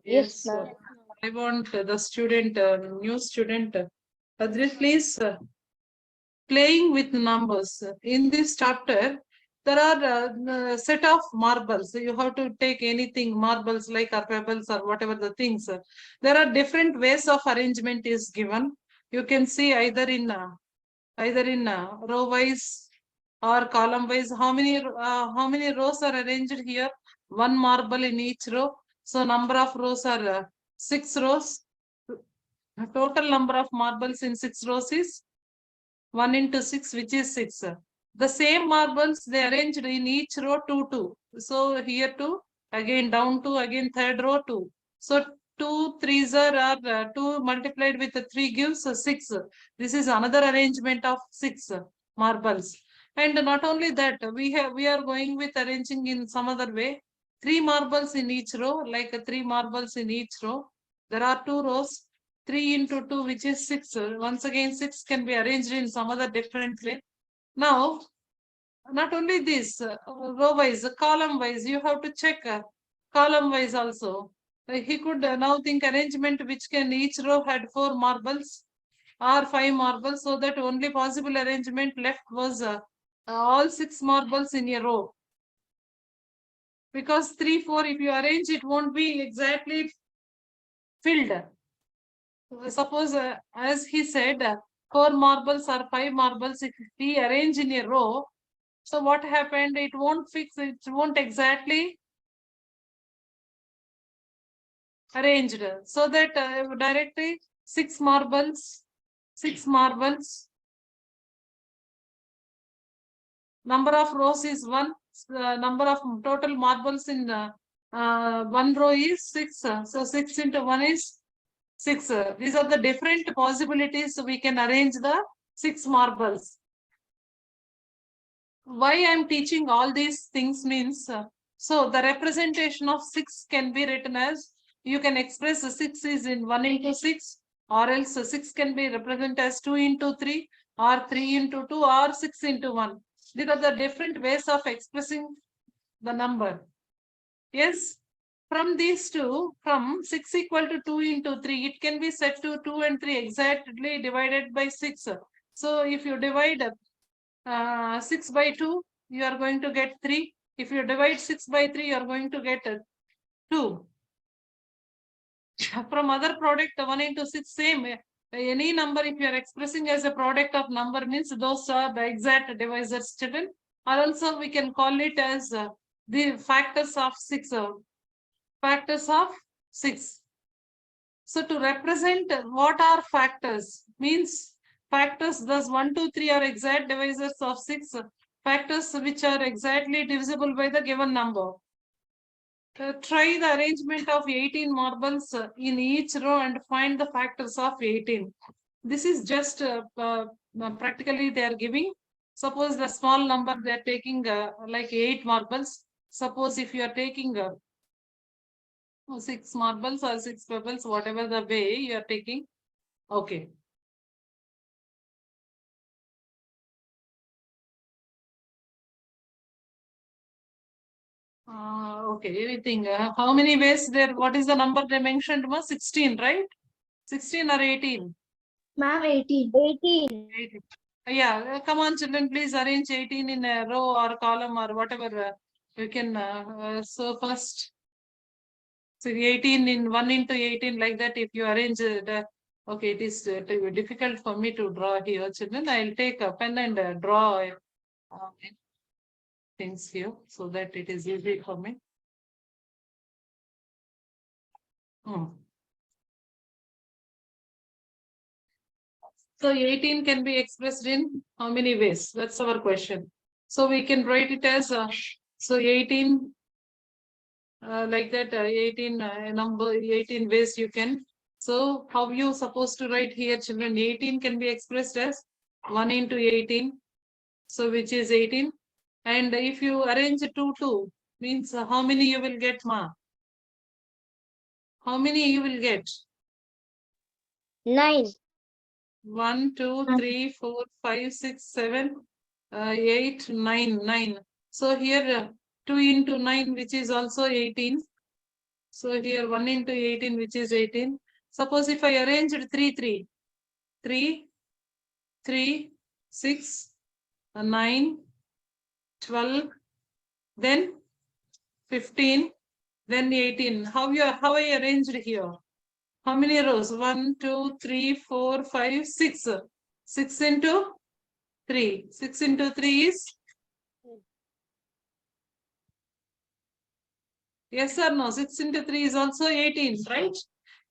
Yes, Yes, ma'am. I want the student, new student, Adri, please, playing with numbers. In this chapter, there are a set of marbles. You have to take anything, marbles like or pebbles or whatever the things. There are different ways of arrangement is given. You can see either in row wise or column wise. How many rows are arranged here? One marble in each row. So number of rows are 6 rows. Total number of marbles in 6 rows is 1 into 6, which is 6. The same marbles they arranged in each row 2 2. So here 2, again down 2, again third row 2. So 2 3s are 2 multiplied with 3 gives 6. This is another arrangement of 6 marbles. And not only that, we are going with arranging in some other way. 3 marbles in each row, like 3 marbles in each row. There are 2 rows. 3 into 2, which is 6. Once again, 6 can be arranged in some other different way. Now, not only this, row wise, column wise, you have to check column wise also. He could now think arrangement which can each row had 4 marbles or 5 marbles, so that only possible arrangement left was all 6 marbles in a row. Because 3, 4, if you arrange, it won't be exactly filled. Suppose, as he said, 4 marbles or 5 marbles, if we arrange in a row, so what happened? It won't fix, it won't exactly arranged. So that directly 6 marbles, number of rows is 1, number of total marbles in 1 row is 6. So 6 into 1 is 6. These are the different possibilities we can arrange the 6 marbles. Why I'm teaching all these things means, so the representation of 6 can be written as, you can express 6 is in 1 into 6, or else 6 can be represented as 2 into 3, or 3 into 2, or 6 into 1. These are the different ways of expressing the number. Yes, from these two, from 6 equal to 2 into 3, it can be set to 2 and 3 exactly divided by 6. So if you divide 6 by 2, you are going to get 3. If you divide 6 by 3, you are going to get 2. From other product, 1 into 6, same. Any number, if you are expressing as a product of number, means those are the exact divisors, children. Or also we can call it as the factors of 6. Factors of 6. So to represent what are factors, means factors, thus 1, 2, 3 are exact divisors of 6. Factors which are exactly divisible by the given number. Try the arrangement of 18 marbles in each row and find the factors of 18. This is just practically they are giving. Suppose the small number they are taking like 8 marbles. Suppose if you are taking 6 marbles or 6 pebbles, whatever the way you are taking. Okay. Okay, everything. How many ways there? What is the number they mentioned? 16, right? 16 or 18? Ma'am, 18. 18. 18. Yeah, come on, children, please arrange 18 in a row or column or whatever you can. So first, so 18 in 1 into 18 like that. If you arrange okay, it is difficult for me to draw here, children. I'll take a pen and draw things here so that it is easy for me. So 18 can be expressed in how many ways? That's our question. So we can write it as so 18 like that 18 number 18 ways you can. So how you supposed to write here, children? 18 can be expressed as 1 into 18. So which is 18. And if you arrange 2 2 means how many you will get, ma? How many you will get? 9. 1, 2, 3, 4, 5, 6, 7, 8, 9, 9. So here 2 into 9, which is also 18. So here 1 into 18, which is 18. Suppose if I arranged 3, 6, 9, 12, then 15, then 18. How I arranged here? How many rows? 1, 2, 3, 4, 5, 6. 6 into 3. 6 into 3 is? Yes or no? 6 into 3 is also 18, right?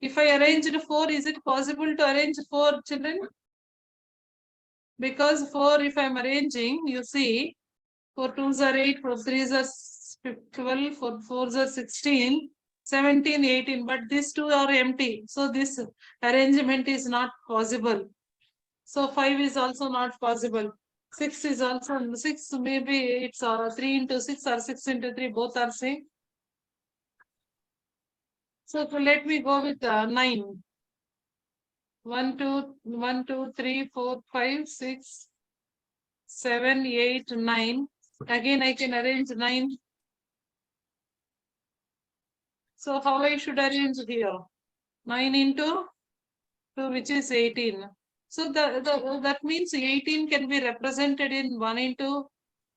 If I arranged 4, is it possible to arrange 4, children? Because 4, if I'm arranging, you see, 4 2s are 8, 4 3s are 12, 4 4s are 16, 17, 18. But these two are empty. So this arrangement is not possible. So 5 is also not possible. 6 is also 6. Maybe it's 3 into 6 or 6 into 3. Both are same. So let me go with 9. 1, 2, 1, 2, 3, 4, 5, 6, 7, 8, 9. Again, I can arrange 9. So how I should arrange here? 9 into 2, which is 18. So that means 18 can be represented in 1 into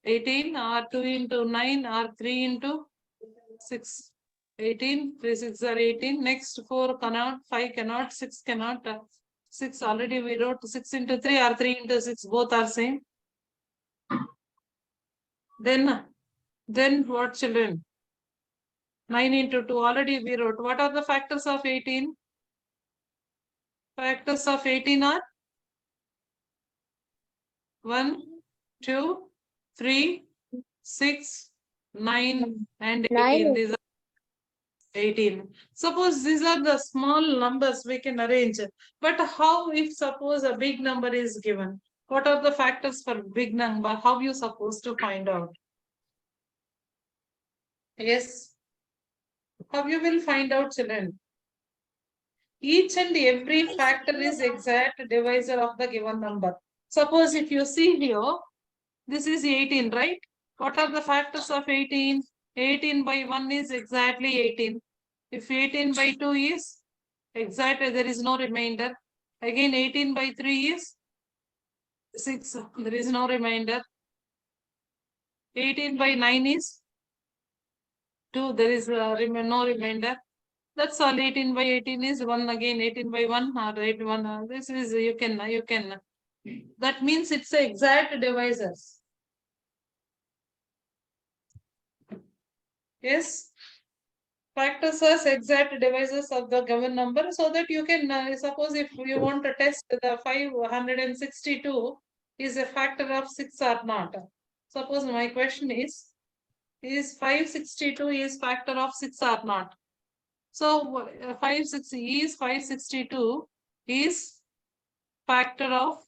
18 or 2 into 9 or 3 into 6. 18, 3 6 are 18. Next 4 cannot, 5 cannot, 6 cannot. 6 already we wrote 6 into 3 or 3 into 6, both are same. Then what, children? 9 into 2 already we wrote. What are the factors of 18? Factors of 18 are 1, 2, 3, 6, 9 and 18. These are 18. Suppose these are the small numbers we can arrange. But how if suppose a big number is given? What are the factors for big number? How you supposed to find out? Yes. How you will find out, children? Each and every factor is exact divisor of the given number. Suppose if you see here, this is 18, right? What are the factors of 18? 18 by 1 is exactly 18. If 18 by 2 is exact, there is no remainder. Again, 18 by 3 is 6. There is no remainder. 18 by 9 is 2. There is no remainder. That's all. 18 by 18 is 1 again. 18 by 1 or 81. This is you can. That means it's the exact divisors. Yes. Factors as exact divisors of the given number so that you can suppose if you want to test the 562 is a factor of 6 or not. Suppose my question is 562 is factor of 6 or not? So 562 is factor of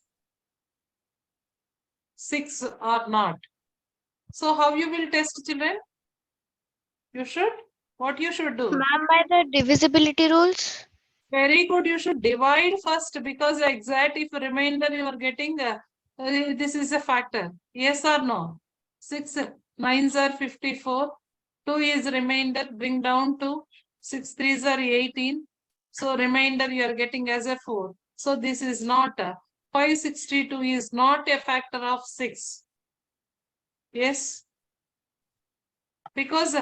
6 or not. So how you will test, children? You should, what you should do? Ma'am, by the divisibility rules. Very good. You should divide first because exact if remainder you are getting this is a factor. Yes or no? 6 9s are 54. 2 is remainder. Bring down to 6 3s are 18. So remainder you are getting as a 4. So this is not 562 is not a factor of 6. Yes. Because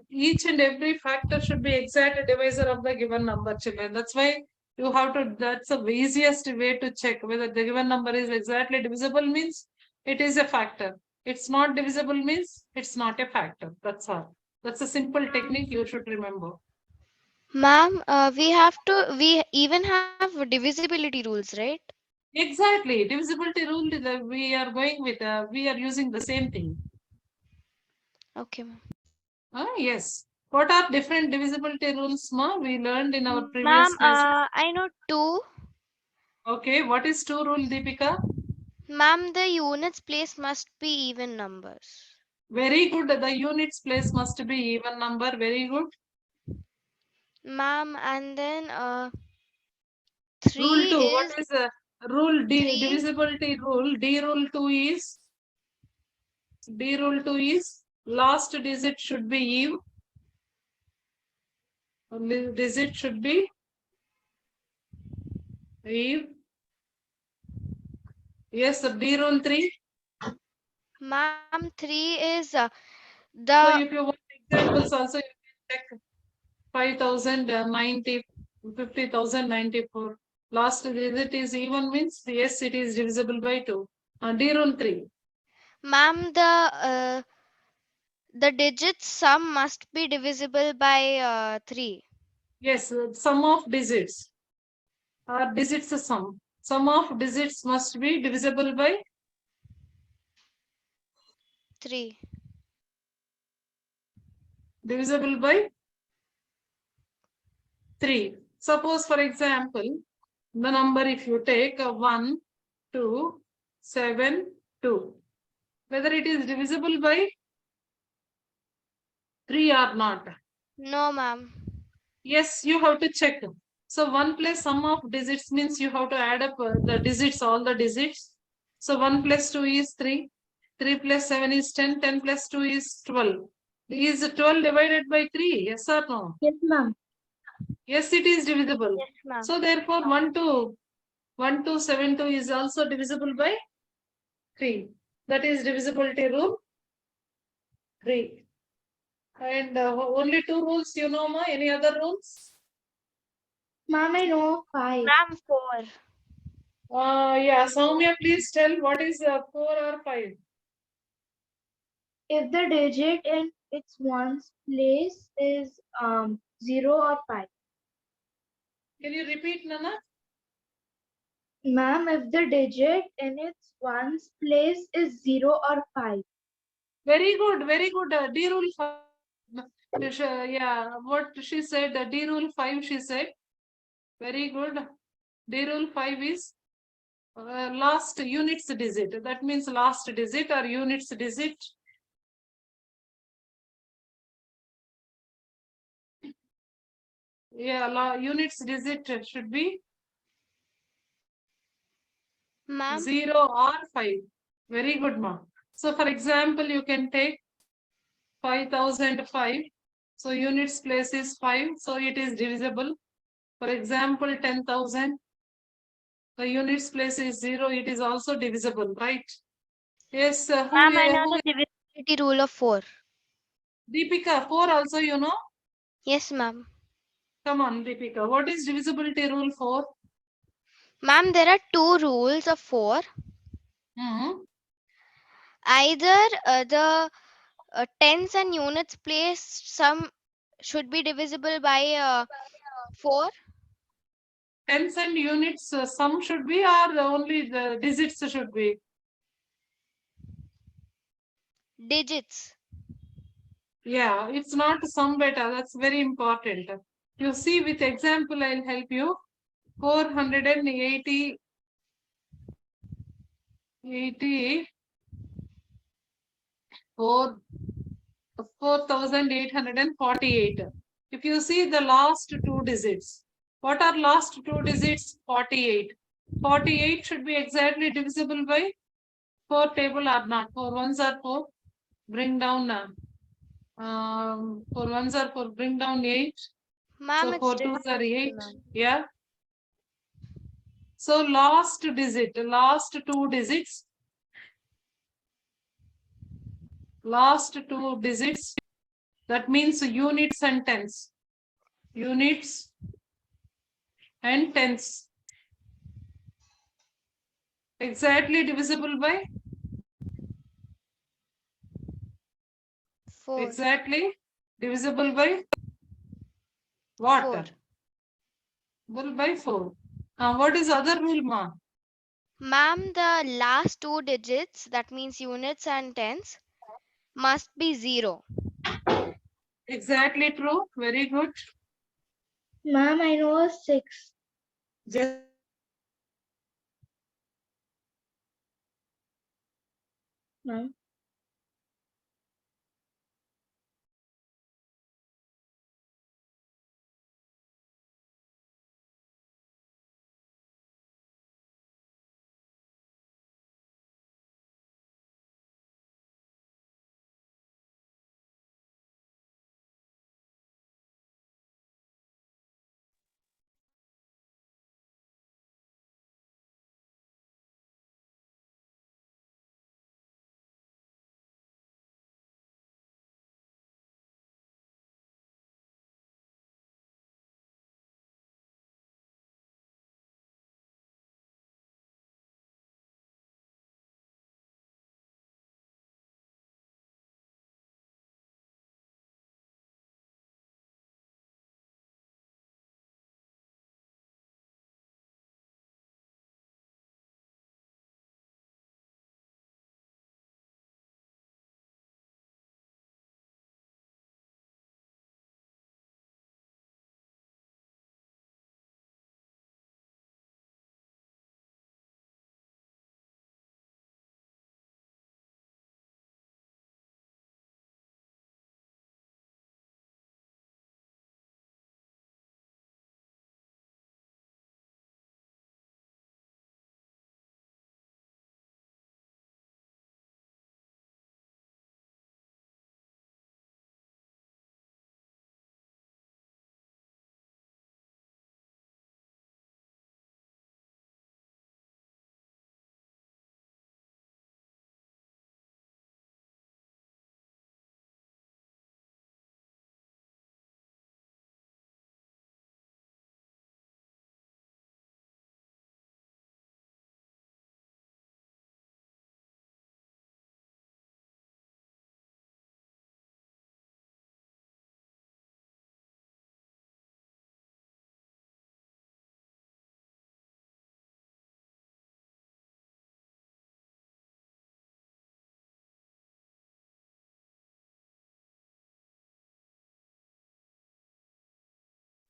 each and every factor should be exact divisor of the given number, children. That's why you have to, that's the easiest way to check whether the given number is exactly divisible means it is a factor. It's not divisible means it's not a factor. That's all. That's a simple technique you should remember. Ma'am, we even have divisibility rules, right? Exactly. Divisibility rule we are going with, we are using the same thing. Okay, ma'am. Yes. What are different divisibility rules, ma? We learned in our Ma'am, previous classes. I know two. Okay, what is two rule, Deepika? Ma'am, the units place must be even numbers. Very good. The units place must be even number. Very good. Ma'am, and then Rule three 2. What is is rule D? three. Divisibility rule. D rule 2 is last digit should be even. Only digit should be Eve. Yes, D rule 3. Ma'am, 3 is So the if you want examples also, you can check 5,090, 50,094. Last digit is even means yes, it is divisible by 2. D rule 3. ma'am the digits sum must be divisible by 3. Yes, sum of digits or digits sum. Sum of digits must be divisible by 3. divisible by 3. Suppose, for example, the number if you take 1, 2, 7, 2, whether it is divisible by 3 or not. No, ma'am. Yes, you have to check. So 1 plus sum of digits means you have to add up the digits, all the digits. So 1 plus 2 is 3. 3 plus 7 is 10. 10 plus 2 is 12. Is 12 divided by 3? Yes or no? Yes, ma'am. Yes, it is divisible. Yes, ma'am. So therefore 1 to 7 2 is also divisible by 3. That is divisibility rule 3. And only 2 rules you know, ma? Any other rules? Ma'am, I know 5. Ma'am, 4. Yeah, Soumya, please tell what is 4 or 5. If the digit in its ones place is 0 or 5. Can you repeat, Nana? Ma'am, if the digit in its ones place is 0 or 5. Very good, very good. D rule 5. Yeah, what she said, D rule 5, she said. Very good. D rule 5 is last units digit. That means last digit or units digit. Yeah, units digit should be Ma'am, 0 or 5. Very good, ma. So, for example, you can take 5,005. So, units place is 5. So, it is divisible. For example, 10,000. The units place is 0. It is also divisible, right? Yes, ma'am, I know the divisibility rule of 4. Deepika, 4 also you know? Yes, ma'am. Come on, Deepika. What is divisibility rule 4? Ma'am, there are two rules of 4. Hmm. Either the tens and units place sum should be divisible by 4 Tens and units, sum should be or only the digits should be? digits. Yeah, it's not sum beta. That's very important. You see, with example, I'll help you. 480, 4,848. If you see the last two digits, what are last two digits? 48. 48 should be exactly divisible by 4 table or not. 4 ones are 4. Bring down 4 ones are 4. Bring down 8. Ma'am, So it's 4 twos are divisible, 8. ma'am. Yeah. So last digit, last two digits, that means units and tens. Units and tens. Exactly divisible by 4. exactly divisible by what? 4. Divisible by 4. What is other rule, ma? Ma'am, the last two digits, that means units and tens, must be 0. Exactly true. Very good. Ma'am, I know 6. Just Ma'am.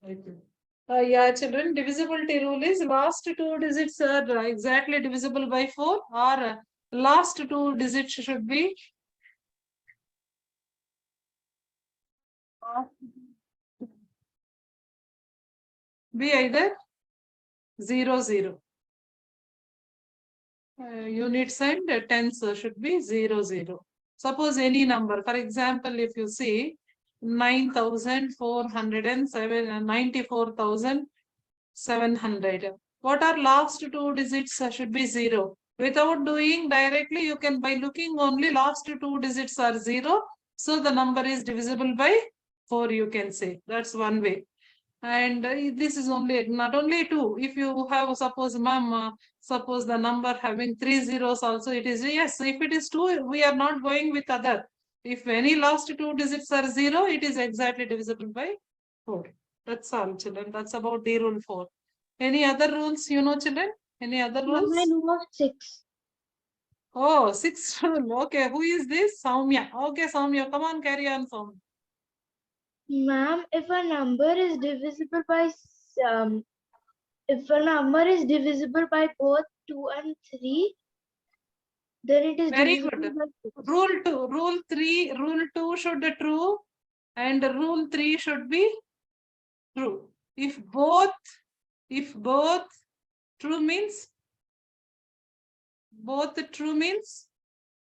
Yeah, children, divisibility rule is last two digits are exactly divisible by 4, or last two digits should be either 0, 0. Units and tens should be 0, 0. Suppose any number, for example, if you see 9,407, 94,700. What are last two digits should be 0. Without doing directly, you can, by looking only last two digits are 0. So the number is divisible by 4, you can say. That's one way. And this is only not only 2. If you have, suppose, ma'am, suppose the number having 3 zeros also, it is, yes. If it is 2, we are not going with other. If any last two digits are 0, it is exactly divisible by 4. That's all, children. That's about the rule 4. Any other rules, children? Any other Ma'am, I rules? know of 6. Oh, 6 rule. Okay, who is this? Soumya. Okay, Soumya, come on, carry on, Soumya. Ma'am, if a number is divisible by if a number is divisible by both 2 and 3, then it is Very divisible good. by 6. Rule 2, rule 2 should be true, and rule 3 should be true. If both true means,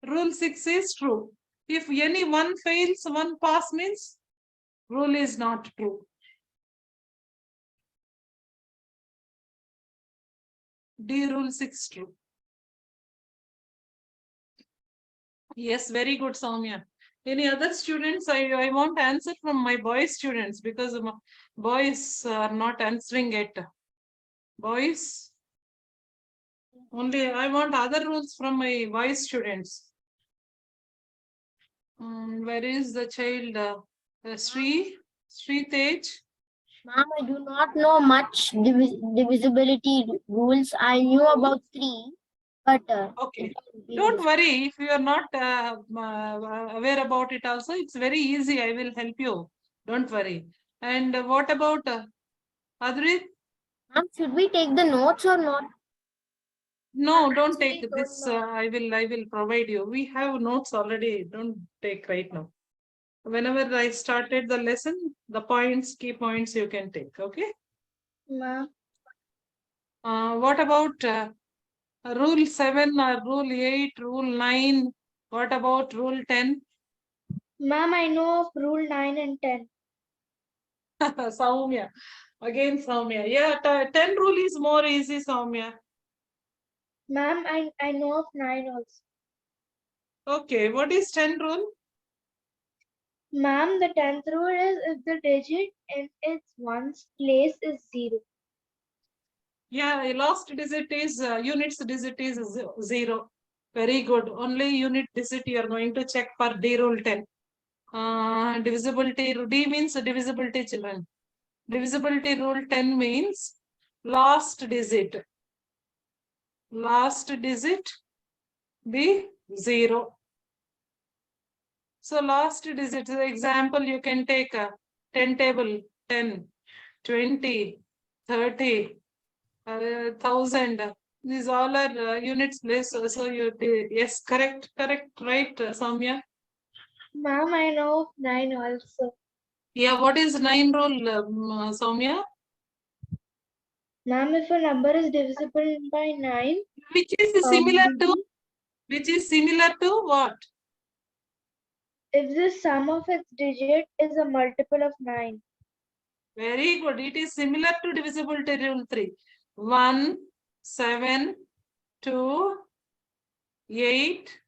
rule 6 is true. If any one fails, one pass means rule is not true. D rule 6 true. Yes, very good, Soumya. Any other students? I want answer from my boys students, because boys are not answering it. Boys, only I want other rules from my boys students. Where is the child? Sri Tej? Ma'am, I do not know much divisibility rules. I knew about 3, but Okay. Don't worry, if you are not aware about it also, it's very easy. I will help you. Don't worry. And what about Adrit? Ma'am, should we take the notes or not? No, don't take this. I will provide you. We have notes already. Don't take right now. Whenever I started the lesson, the points, key points you can take. Okay. Ma'am, What about rule 7 or rule 8, rule 9? What about rule 10? ma'am, I know of rule 9 and 10. Soumya. Again, Soumya. Yeah, 10 rule is more easy, Soumya. Ma'am, I know of 9 also. Okay, what is 10 rule? Ma'am, the 10th rule is if the digit in its ones place is 0. Yeah, last digit is, units digit is 0. Very good. Only unit digit you are going to check for D rule 10. Divisibility, D means divisibility, children. Divisibility rule 10 means last digit. Last digit be 0. So last digit, example, you can take a 10 table, 10, 20, 30, 1,000. These all are units place. So you, yes, correct, right, Soumya? Ma'am, I know of 9 also. Yeah, what is 9 rule, Soumya? Ma'am, if a number is divisible by 9, Which is similar to, digit- which is similar to what? if the sum of its digit is a multiple of 9. Very good. It is similar to divisibility rule 3. 1, 7, 2, 8,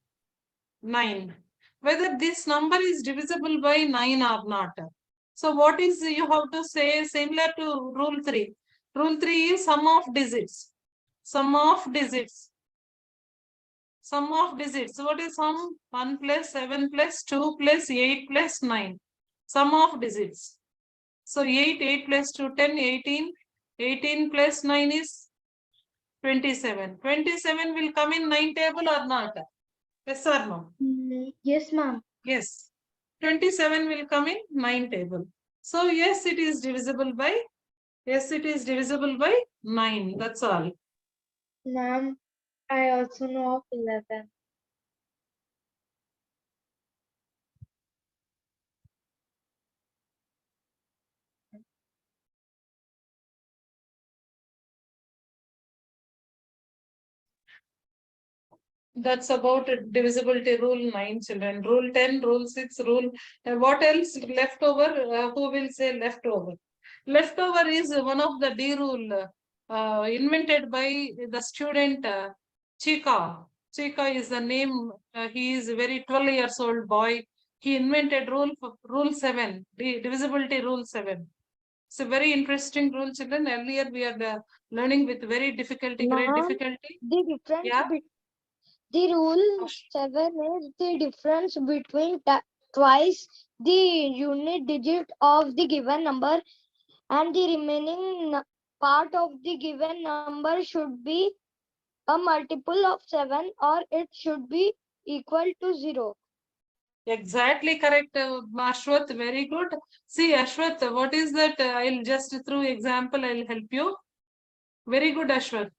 9. Whether this number is divisible by 9 or not. So what is, you have to say similar to rule 3. Rule 3 is sum of digits. Sum of digits. Sum of digits. What is sum? 1 plus 7 plus 2 plus 8 plus 9. Sum of digits. So 8 plus 2, 10, 18. 18 plus 9 is 27. 27 will come in 9 table or not? Yes or no? Yes, ma'am. Yes. 27 will come in 9 table. So yes, it is divisible by Yes, it is divisible by 9. That's all. Ma'am, I also know of 11. That's about divisibility rule 9, children. Rule 10, rule 6, rule. What else leftover? Who will say leftover? Leftover is one of the D rule invented by the student Chika. Chika is the name. He is a very 12 years old boy. He invented rule 7, divisibility rule 7. It's a very interesting rule, children. Earlier we are learning with very difficulty, great Ma'am, difficulty. the difference Yeah. the rule 7 is the difference between twice the unit digit of the given number, and the remaining part of the given number should be a multiple of 7, or it should be equal to 0. Exactly correct, Ashwath. Very good. See, Ashwath, what is that? I'll just through example, I'll help you. Very good, Ashwath.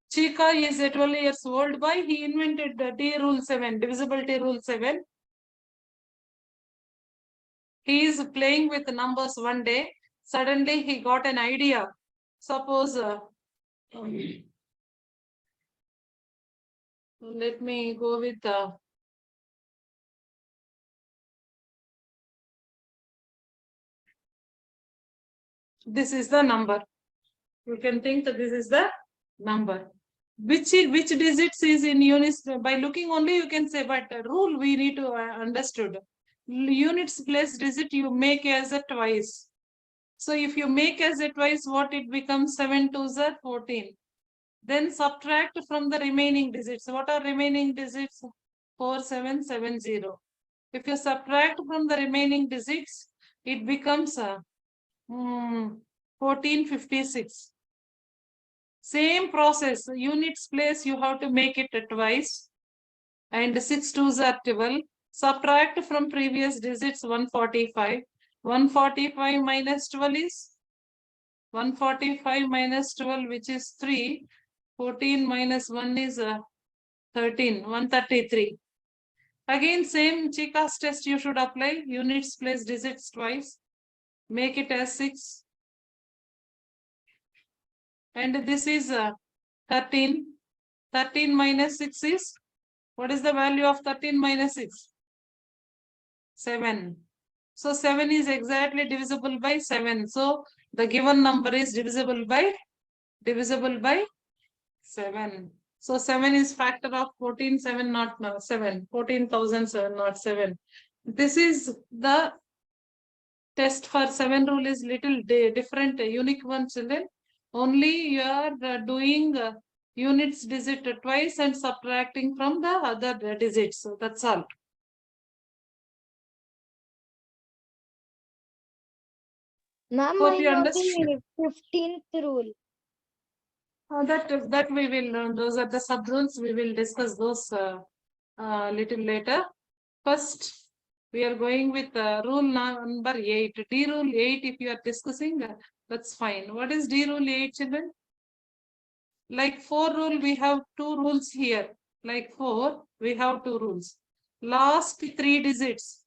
Chika is a 12 years old boy. He invented the D rule 7, divisibility rule 7. He is playing with numbers one day. Suddenly he got an idea. Suppose, let me go with this is the number. You can think that this is the number. Which digits is in units? By looking only you can say, but rule we need to understood. Units place digit you make as a twice. So if you make as a twice, what it becomes? 7 2s are 14. Then subtract from the remaining digits. What are remaining digits? 4770. If you subtract from the remaining digits, it becomes 1456. Same process, units place you have to make it twice, and 6 2s are 12. Subtract from previous digits 145. 145 minus 12 is 145 minus 12, which is 3. 14 minus 1 is 13. 133. Again, same Chika's test you should apply. Units place digits twice. Make it as 6. And this is 13. 13 minus 6 is, what is the value of 13 minus 6? 7. So 7 is exactly divisible by 7. So the given number is divisible by 7. So 7 is factor of 14, 7 not 7, 14,007 not 7. This is the test for 7 rule is little different, unique one, children. Only you are doing units digit twice and subtracting from the other digits. So that's all. Ma'am, Hope I you know understand. the 15th rule. That we will, those are the sub rules. We will discuss those little later. First, we are going with rule number 8. D rule 8, if you are discussing, that's fine. What is D rule 8, children? Like 4 rule, we have 2 rules here. Like 4, we have 2 rules. Last 3 digits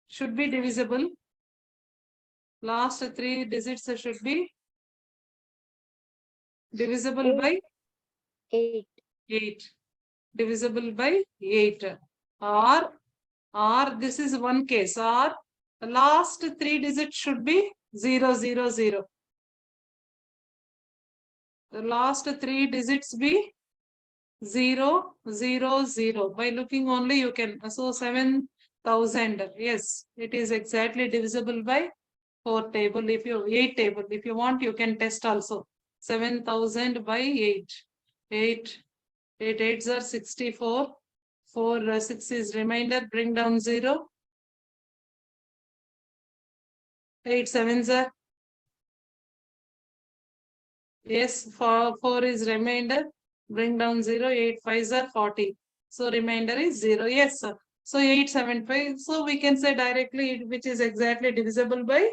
should be divisible. Last 3 digits should be divisible by 8. 8. Divisible by 8. Or this is one case. Or the last 3 digits should be 0, 0, 0. The last 3 digits be 0, 0, 0. By looking only you can. So 7,000. Yes, it is exactly divisible by 4 table. If you 8 table, if you want, you can test also. 7,000 by 8. 8 8s are 64. 4 6 is remainder. Bring down 0. 8 7s are. Yes, 4 is remainder. Bring down 0. 8 5s are 40. So remainder is 0. Yes, sir. So 875. So we can say directly which is exactly divisible by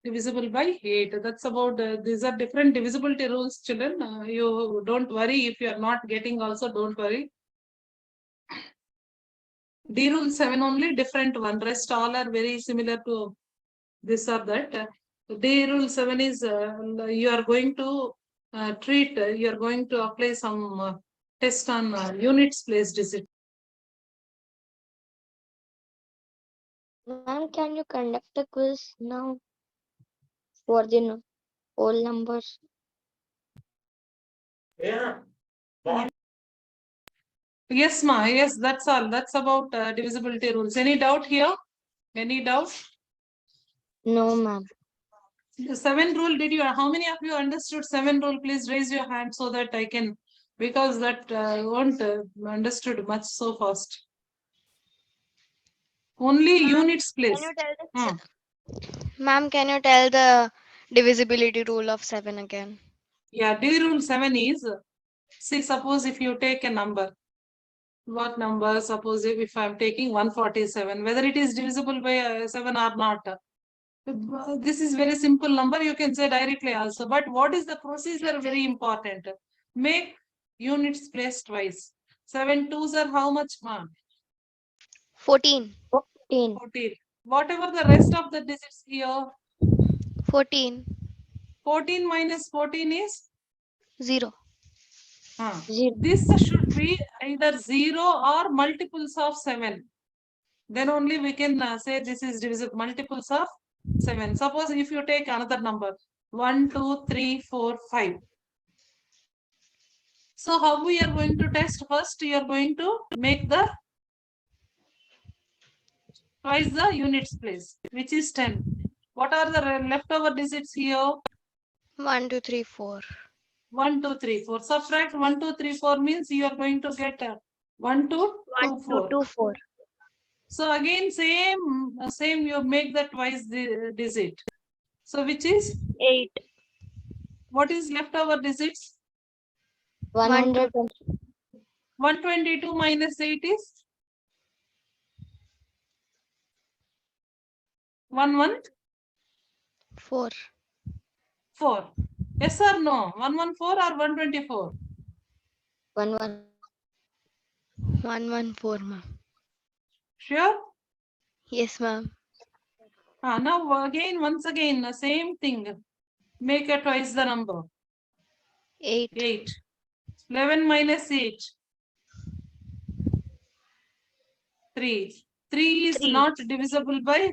divisible by 8. That's about, these are different divisibility rules, children. You don't worry if you are not getting also, don't worry. D rule 7 only different one. Rest all are very similar to this or that. D rule 7 is you are going to treat, you are going to apply some test on units place visit. Ma'am, can you conduct a quiz now for the whole numbers? Yes, ma. Yes, that's all. That's about divisibility rules. Any doubt here? Any doubt? No, ma'am. The 7 rule, did you, how many of you understood 7 rule? Please raise your hand so that I can, because that won't understood much so fast. Only units Can place. you tell Hmm. Ma'am, can you tell the divisibility rule of 7 again? Yeah, D rule 7 is, see, suppose if you take a number, what number? Suppose if I'm taking 147, whether it is divisible by 7 or not. This is very simple number, you can say directly also. But what is the procedure? Very important. Make units place twice. 7 twos are how much, ma'am? 14. 14. 14. Whatever the rest of the digits here, 14. 14 minus 14 is 0. Zero. this should be either 0 or multiples of 7. Then only we can say this is divisible, multiples of 7. Suppose if you take another number 1, 2, 3, 4, 5. So how we are going to test? First, you are going to make the twice the units place, which is 10. What are the leftover digits here? 1, 2, 3, 4. 1, 2, 3, 4. Subtract 1, 2, 3, 4 means you are going to get 1, 2, 2, 2, 4. 2, 4. So again, same you make the twice the digit. So which is, 8. what is leftover digits? 100. 122 minus 8 is 1, 4. 4. Yes or no? 114 or 124? 1. 114, ma'am. Sure? Yes, ma'am. Now again, once again, the same thing. Make a twice the number. 8. 8. 11 minus 8. 3. 3 is 3. not divisible by,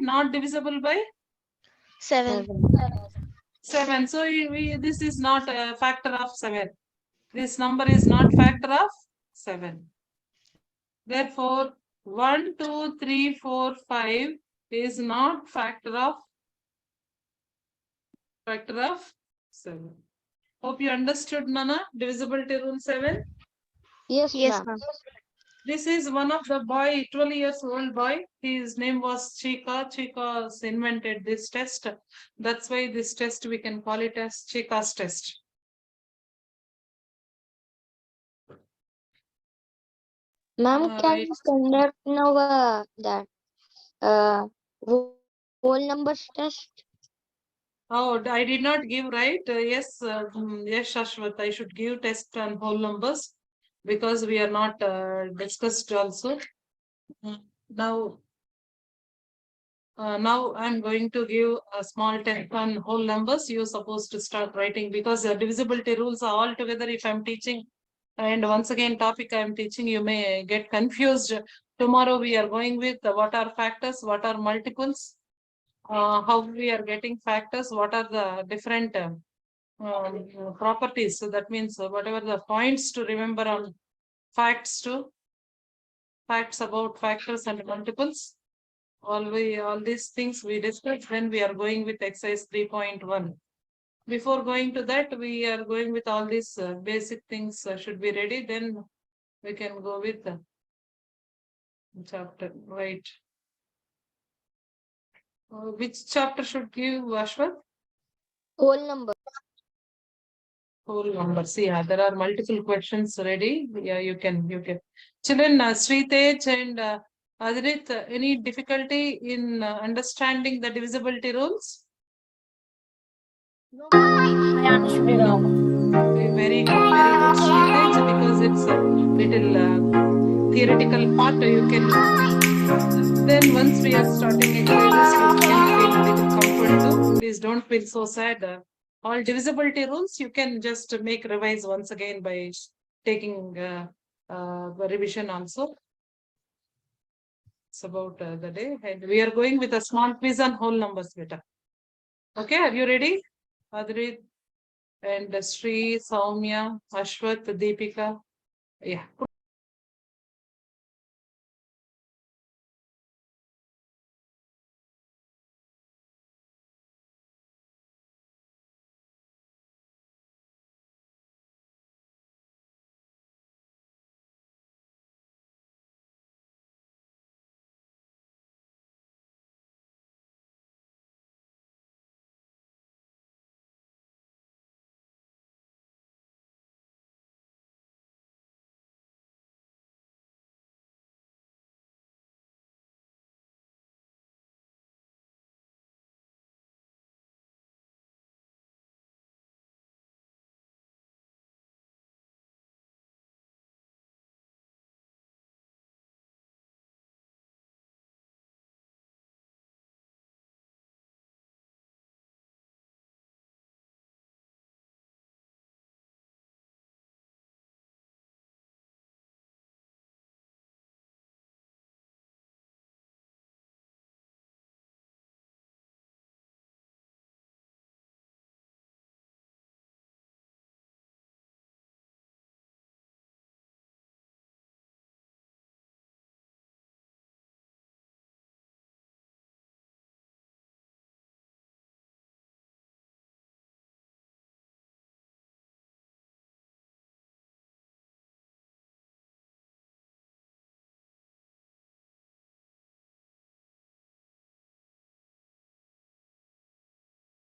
7. 7. So this is not a factor of 7. This number is not factor of 7. Therefore, 1, 2, 3, 4, 5 is not factor of 7. Hope you understood, Nana. Divisibility rule 7. Yes, Yes, ma'am. ma'am. This is one of the boy, 12 years old boy. His name was Chika. Chika invented this test. That's why this test we can call it as Chika's test. Ma'am, can Right. you conduct now that whole numbers test? Oh, I did not give, right? Yes, yes, Shashwat, I should give test on whole numbers because we are not discussed also. Now, now I'm going to give a small test on whole numbers. You're supposed to start writing because the divisibility rules are all together. If I'm teaching, and once again, topic I'm teaching, you may get confused. Tomorrow we are going with what are factors, what are multiples, how we are getting factors, what are the different properties. So that means whatever the points to remember on facts facts about factors and multiples. All these things we discussed. Then we are going with exercise 3.1. Before going to that, we are going with all these basic things should be ready. Then we can go with the chapter. Right. Which chapter should give, Ashwath? Whole number. Whole numbers. Yeah, there are multiple questions ready. Yeah, you can. Children, Sritej and Adrit, any difficulty in understanding the divisibility rules? No, ma'am. I understood it now. Very good, Sritej, because it's a little theoretical part. You can. Then once we are starting exercises, you can feel a little comfort too. Please don't feel so sad. All divisibility rules you can just make revise once again by taking revision also. It's about the day, and we are going with a small quiz on whole numbers beta. Okay, are you ready? Adrit and Sri, Saumya, Ashwath, Deepika. Yeah.